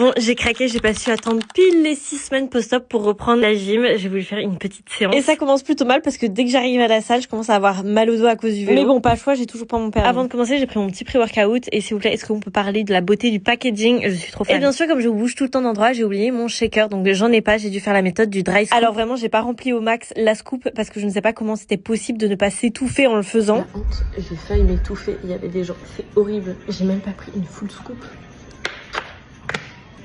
Bon, j'ai craqué, j'ai pas su attendre pile les 6 semaines post-op pour reprendre la gym. J'ai voulu faire une petite séance. Et ça commence plutôt mal parce que dès que j'arrive à la salle, je commence à avoir mal au dos à cause du vélo. Mais bon, pas le choix, j'ai toujours pas mon permis. Avant de commencer, j'ai pris mon petit pré-workout. Et s'il vous plaît, est-ce qu'on peut parler de la beauté du packaging? Je suis trop fan. Et bien sûr, comme je bouge tout le temps d'endroit, j'ai oublié mon shaker. Donc j'en ai pas, j'ai dû faire la méthode du dry scoop. Alors vraiment, j'ai pas rempli au max la scoop parce que je ne sais pas comment c'était possible de ne pas s'étouffer en le faisant. La honte, j'ai failli m'étouffer. Il y avait des gens, c'est horrible. J'ai même pas pris une full scoop.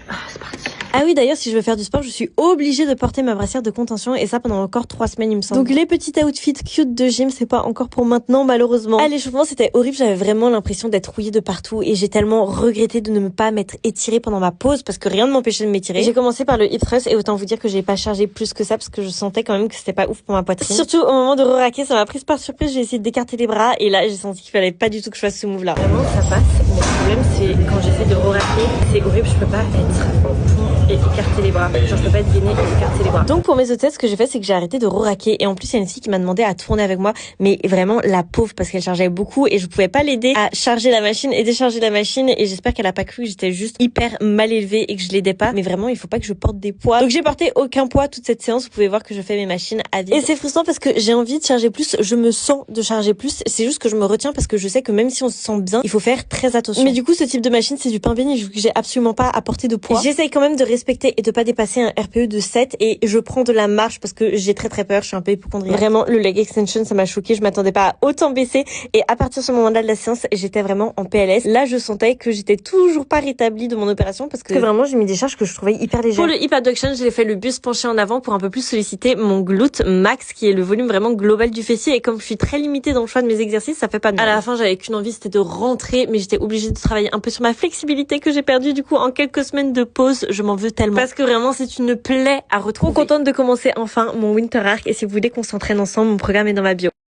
Ah, c'est parti. Ah oui, d'ailleurs, si je veux faire du sport, je suis obligée de porter ma brassière de contention et ça pendant encore 3 semaines, il me semble. Donc les petits outfits cute de gym, c'est pas encore pour maintenant, malheureusement. À l'échauffement, c'était horrible, j'avais vraiment l'impression d'être rouillée de partout et j'ai tellement regretté de ne pas m'être étirée pendant ma pause parce que rien ne m'empêchait de m'étirer. J'ai commencé par le hip thrust et autant vous dire que j'ai pas chargé plus que ça parce que je sentais quand même que c'était pas ouf pour ma poitrine. Surtout au moment de re-raquer, ça m'a prise par surprise, j'ai essayé d'écarter les bras et là, j'ai senti qu'il fallait pas du tout que je fasse ce move-là. Vraiment, ça passe. Mon problème, c'est quand j'essaie de re-raquer, c'est horrible, je peux pas être en fond et écarter les bras. Genre je peux pas être gainée et écarter les bras. Donc pour mes autres tests, ce que j'ai fait, c'est que j'ai arrêté de re-raquer et en plus il y a une fille qui m'a demandé à tourner avec moi, mais vraiment la pauvre parce qu'elle chargeait beaucoup et je pouvais pas l'aider à charger la machine et décharger la machine et j'espère qu'elle a pas cru que j'étais juste hyper mal élevée et que je l'aidais pas, mais vraiment il faut pas que je porte des poids. Donc j'ai porté aucun poids toute cette séance, vous pouvez voir que je fais mes machines à vide. Et c'est frustrant parce que j'ai envie de charger plus, je me sens de charger plus, c'est juste que je me retiens parce que je sais que même si on se sent bien, il faut faire très attention. Mais du coup ce type de machine c'est du pain béni vu que j'ai absolument pas à porter de poids. J'essaye quand même de respecter et de pas dépasser un RPE de 7 et je prends de la marche parce que j'ai très peur, je suis un peu hypocondriaque. Vraiment, le leg extension, ça m'a choqué, je m'attendais pas à autant baisser et à partir de ce moment-là de la séance, j'étais vraiment en PLS. Là, je sentais que j'étais toujours pas rétablie de mon opération parce que vraiment, j'ai mis des charges que je trouvais hyper légères. Pour le hip abduction, j'ai fait le buste penché en avant pour un peu plus solliciter mon glute max qui est le volume vraiment global du fessier et comme je suis très limitée dans le choix de mes exercices, ça fait pas de mal. À la fin, j'avais qu'une envie, c'était de rentrer, mais j'étais obligée de travailler un peu sur ma flexibilité que j'ai perdue du coup en quelques semaines de pause. Je m'en veux tellement parce que vraiment, c'est une plaie à retrouver. Trop contente de commencer enfin mon Winter Arc et si vous voulez qu'on s'entraîne ensemble, mon programme est dans ma bio.